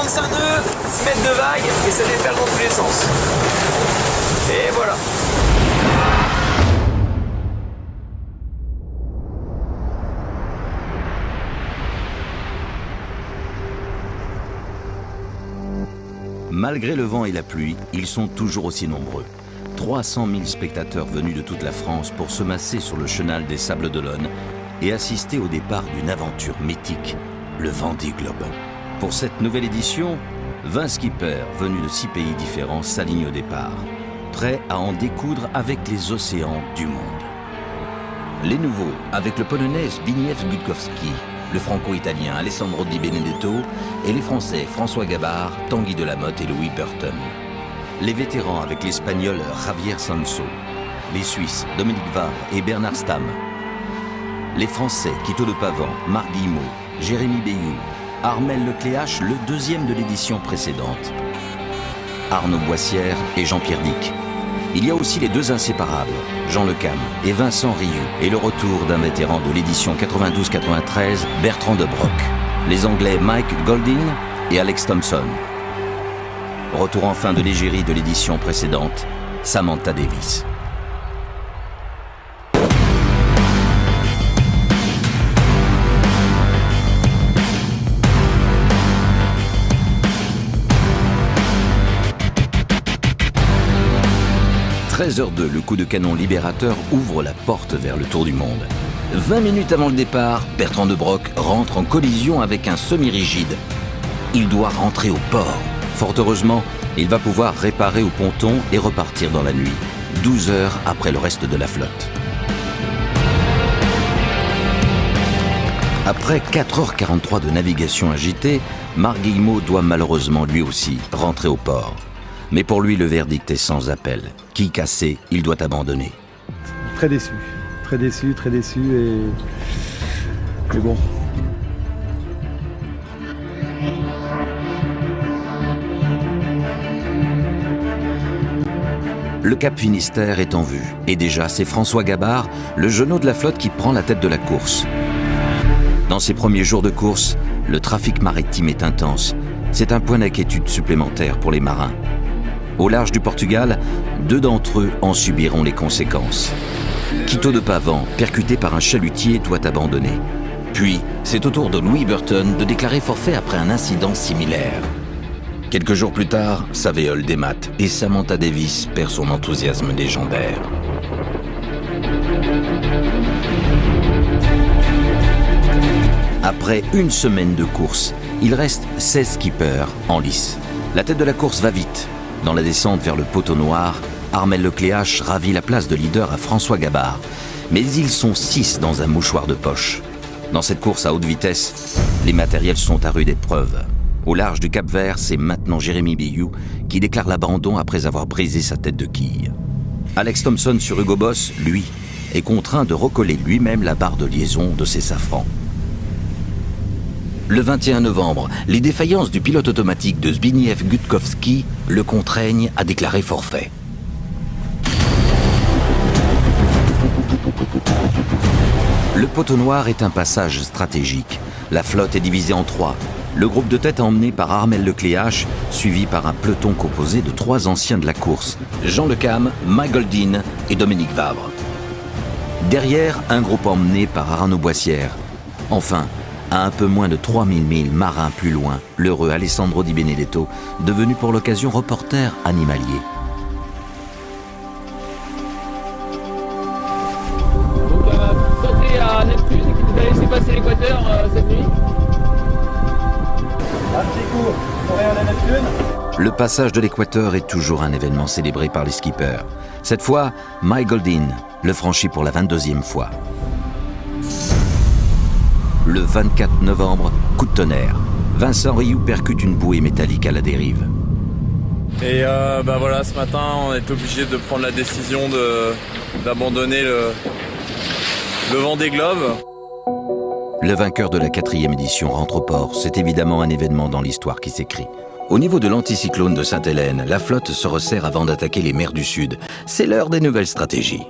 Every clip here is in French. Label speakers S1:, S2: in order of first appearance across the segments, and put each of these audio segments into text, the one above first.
S1: 45 nœuds, 6 mètres de vague et ça déferle dans tous les sens. Et voilà.
S2: Malgré le vent et la pluie, ils sont toujours aussi nombreux. 300 000 spectateurs venus de toute la France pour se masser sur le chenal des Sables d'Olonne et assister au départ d'une aventure mythique, le Vendée Globe. Pour cette nouvelle édition, 20 skippers venus de 6 pays différents s'alignent au départ, prêts à en découdre avec les océans du monde. Les nouveaux, avec le Polonais Zbigniew Gutkowski, le franco-italien Alessandro Di Benedetto et les Français François Gabard, Tanguy Delamotte et Louis Burton. Les vétérans avec l'Espagnol Javier Sanso, les Suisses Dominique Varre et Bernard Stamm, les Français Quito de Pavan, Marc Guillemot, Jérémy Béhou, Armel Lecléache, le deuxième de l'édition précédente, Arnaud Boissière et Jean-Pierre Dick. Il y a aussi les deux inséparables, Jean Le Cam et Vincent Rioux, et le retour d'un vétéran de l'édition 92-93, Bertrand de Brock. Les Anglais Mike Goldin et Alex Thompson. Retour enfin de l'égérie de l'édition précédente, Samantha Davis. « 13h02, le coup de canon libérateur ouvre la porte vers le tour du monde. 20 minutes avant le départ, Bertrand de Brock rentre en collision avec un semi-rigide. Il doit rentrer au port. Fort heureusement, il va pouvoir réparer au ponton et repartir dans la nuit, 12 heures après le reste de la flotte. Après 4h43 de navigation agitée, Marc Guillemot doit malheureusement lui aussi rentrer au port. Mais pour lui, le verdict est sans appel. Quille cassée, il doit abandonner.
S3: Très déçu et bon.
S2: Le Cap Finistère est en vue. Et déjà, c'est François Gabard, le genou de la flotte, qui prend la tête de la course. Dans ses premiers jours de course, le trafic maritime est intense. C'est un point d'inquiétude supplémentaire pour les marins. Au large du Portugal, 2 d'entre eux en subiront les conséquences. Quito de Pavan, percuté par un chalutier, doit abandonner. Puis, c'est au tour de Louis Burton de déclarer forfait après un incident similaire. Quelques jours plus tard, Savéol démate et Samantha Davis perd son enthousiasme légendaire. Après une semaine de course, il reste 16 skippers en lice. La tête de la course va vite. Dans la descente vers le poteau noir, Armel Lecléache ravit la place de leader à François Gabard. Mais ils sont 6 dans un mouchoir de poche. Dans cette course à haute vitesse, les matériels sont à rude épreuve. Au large du Cap-Vert, c'est maintenant Jérémy Béhou qui déclare l'abandon après avoir brisé sa tête de quille. Alex Thompson sur Hugo Boss, lui, est contraint de recoller lui-même la barre de liaison de ses safrans. Le 21 novembre, les défaillances du pilote automatique de Zbigniew Gutkowski le contraignent à déclarer forfait. Le poteau noir est un passage stratégique. La flotte est divisée en 3. Le groupe de tête emmené par Armel Lecléache, suivi par un peloton composé de 3 anciens de la course, Jean Le Cam, Mike Goldin et Dominique Varre. Derrière, un groupe emmené par Arnaud Boissière. Enfin, à un peu moins de 3000 milles marins plus loin, l'heureux Alessandro Di Benedetto, devenu pour l'occasion reporter animalier.
S1: Donc sauter à Neptune, qui vous allez laisser passer l'équateur cette nuit.
S3: Un petit coup, Montréal à Neptune.
S2: Le passage de l'équateur est toujours un événement célébré par les skippers. Cette fois, Mike Goldin le franchit pour la 22e fois. Le 24 novembre, coup de tonnerre. Vincent Rioux percute une bouée métallique à la dérive.
S4: Et voilà, ce matin, on est obligé de prendre la décision d'abandonner le Vendée Globe.
S2: Le vainqueur de la 4e édition rentre au port. C'est évidemment un événement dans l'histoire qui s'écrit. Au niveau de l'anticyclone de Sainte-Hélène, la flotte se resserre avant d'attaquer les mers du Sud. C'est l'heure des nouvelles stratégies.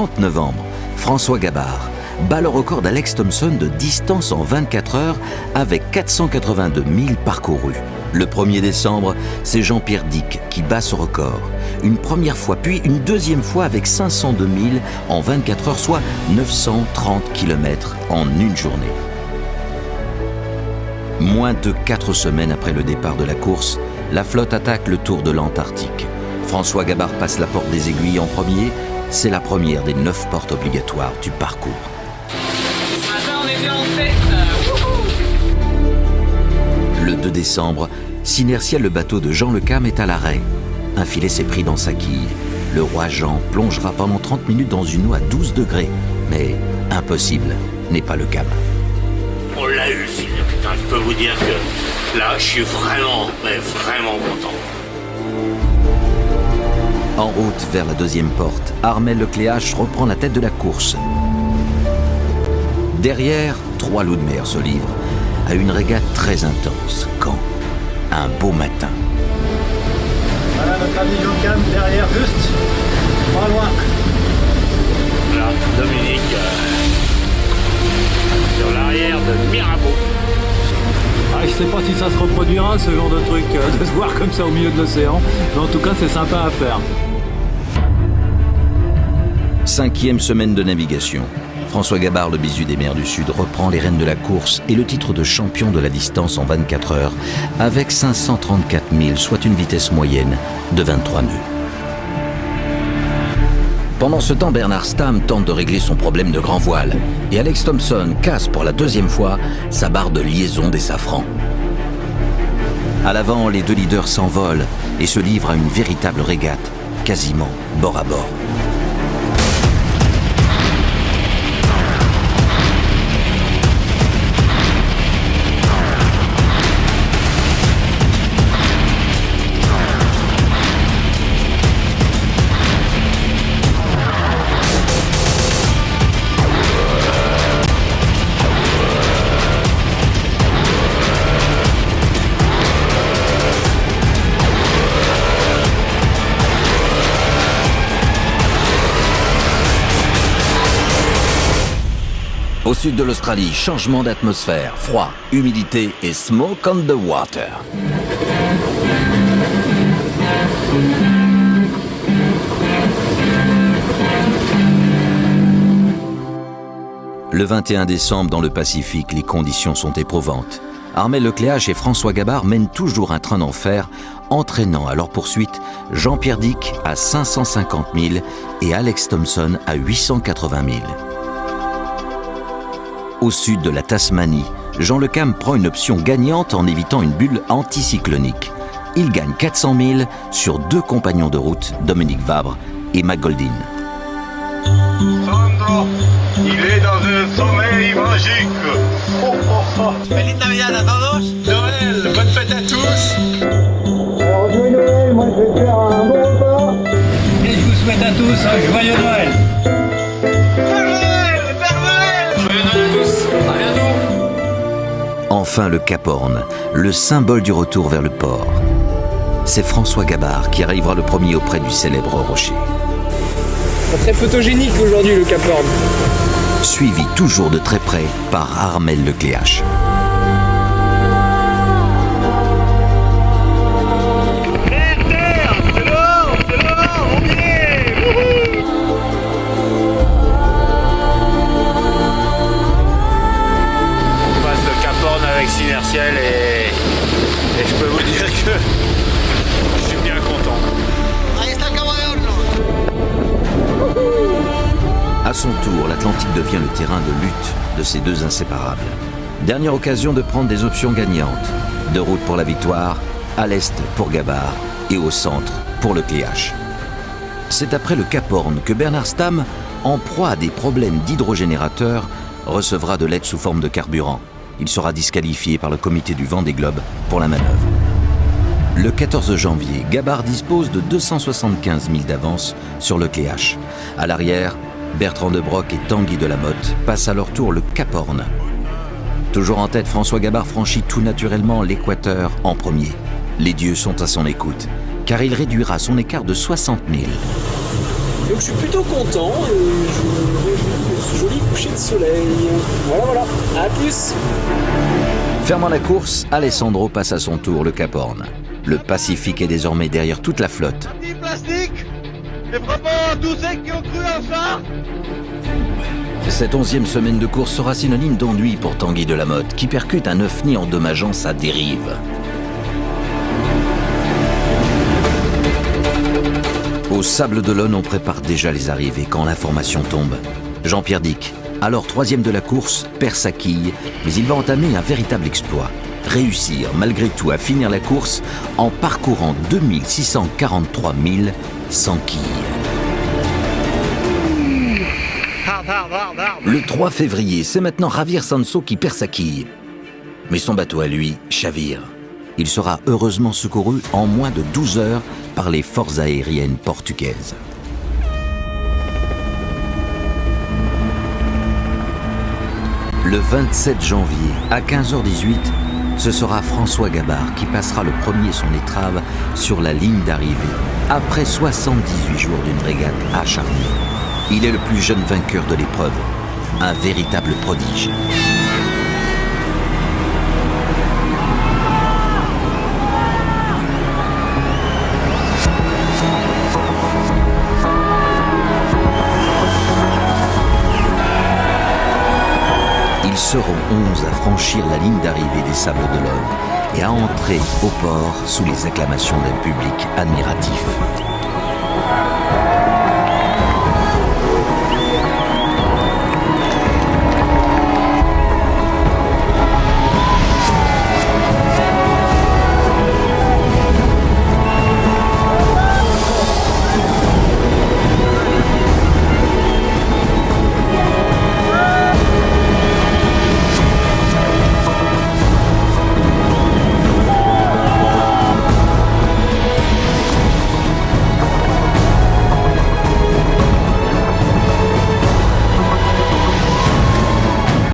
S2: 30 novembre, François Gabard bat le record d'Alex Thomson de distance en 24 heures avec 482 milles parcourus. Le 1er décembre, c'est Jean-Pierre Dick qui bat ce record. Une première fois, puis une deuxième fois avec 502 milles en 24 heures, soit 930 km en une journée. Moins de 4 semaines après le départ de la course, la flotte attaque le Tour de l'Antarctique. François Gabard passe la porte des Aiguilles en premier. C'est la première des 9 portes obligatoires du parcours.
S1: On est bien en tête.
S2: Le 2 décembre, Synertiel, le bateau de Jean Le Cam, est à l'arrêt. Un filet s'est pris dans sa quille. Le roi Jean plongera pendant 30 minutes dans une eau à 12 degrés. Mais impossible n'est pas le Cam.
S5: On l'a eu, putain, je peux vous dire que là, je suis vraiment, mais vraiment content.
S2: En route vers la deuxième porte, Armel Lecléache reprend la tête de la course. Derrière, 3 loups de mer se livrent à une régate très intense. Quand? Un beau matin.
S3: Voilà notre ami Jocam derrière, juste. Pas loin.
S5: Là, Dominique, sur l'arrière de Mirabeau.
S3: Ah, je sais pas si ça se reproduira ce genre de truc, de se voir comme ça au milieu de l'océan. Mais en tout cas, c'est sympa à faire.
S2: 5e semaine de navigation. François Gabard, le bisu des mers du Sud, reprend les rênes de la course et le titre de champion de la distance en 24 heures avec 534 milles, soit une vitesse moyenne de 23 nœuds. Pendant ce temps, Bernard Stamm tente de régler son problème de grand voile et Alex Thomson casse pour la 2e fois sa barre de liaison des safrans. À l'avant, les 2 leaders s'envolent et se livrent à une véritable régate, quasiment bord à bord. Au sud de l'Australie, changement d'atmosphère, froid, humidité et smoke on the water. Le 21 décembre, dans le Pacifique, les conditions sont éprouvantes. Armel Lecléache et François Gabard mènent toujours un train d'enfer, entraînant à leur poursuite Jean-Pierre Dick à 550 milles et Alex Thomson à 880 milles. Au sud de la Tasmanie, Jean Le Cam prend une option gagnante en évitant une bulle anticyclonique. Il gagne 400 milles sur 2 compagnons de route, Dominique Vabre et Mac Goldin.
S6: Sandro, il est dans un sommeil magique. Oh, oh, oh.
S5: Feliz Navidad a todos.
S6: Noël, bonne fête à tous.
S3: Alors, joyeux Noël, moi je vais faire un bon repas. Et je vous souhaite à tous un joyeux Noël.
S2: Enfin le Cap Horn, le symbole du retour vers le port. C'est François Gabard qui arrivera le premier auprès du célèbre rocher.
S1: Très photogénique aujourd'hui le Cap Horn.
S2: Suivi toujours de très près par Armel Lecléache.
S5: Synertiel et je peux vous dire que je suis bien content.
S2: À son tour, l'Atlantique devient le terrain de lutte de ces 2 inséparables. Dernière occasion de prendre des options gagnantes. De route pour la victoire, à l'est pour Gabard et au centre pour Lecléache. C'est après le Cap Horn que Bernard Stamm, en proie à des problèmes d'hydrogénérateur, recevra de l'aide sous forme de carburant. Il sera disqualifié par le comité du Vendée Globe pour la manœuvre. Le 14 janvier, Gabard dispose de 275 milles d'avance sur Lecléache. À l'arrière, Bertrand de Broc et Tanguy de la Motte passent à leur tour le Cap Horn. Toujours en tête, François Gabard franchit tout naturellement l'équateur en premier. Les dieux sont à son écoute, car il réduira son écart de 60 milles.
S7: Donc je suis plutôt content et je me réjouis de ce joli coucher de soleil. Voilà, à plus.
S2: Fermant la course, Alessandro passe à son tour le Cap Horn. Le Pacifique est désormais derrière toute la flotte.
S6: Plastique. C'est vraiment tous ceux qui ont cru à ça.
S2: Cette 11e semaine de course sera synonyme d'ennui pour Tanguy Delamotte, qui percute un ovni endommageant sa dérive. Au Sable d'Olonne, on prépare déjà les arrivées quand l'information tombe. Jean-Pierre Dick, alors 3e de la course, perd sa quille, mais il va entamer un véritable exploit. Réussir malgré tout à finir la course en parcourant 2643 milles sans quille. Le 3 février, c'est maintenant Javier Sanso qui perd sa quille. Mais son bateau à lui chavire. Il sera heureusement secouru en moins de 12 heures par les forces aériennes portugaises. Le 27 janvier, à 15h18, ce sera François Gabard qui passera le premier son étrave sur la ligne d'arrivée, après 78 jours d'une régate acharnée. Il est le plus jeune vainqueur de l'épreuve, un véritable prodige. Ils seront 11 à franchir la ligne d'arrivée des Sables d'Olonne et à entrer au port sous les acclamations d'un public admiratif.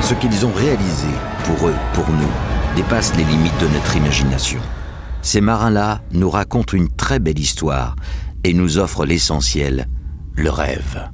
S2: Ce qu'ils ont réalisé, pour eux, pour nous, dépasse les limites de notre imagination. Ces marins-là nous racontent une très belle histoire et nous offrent l'essentiel, le rêve.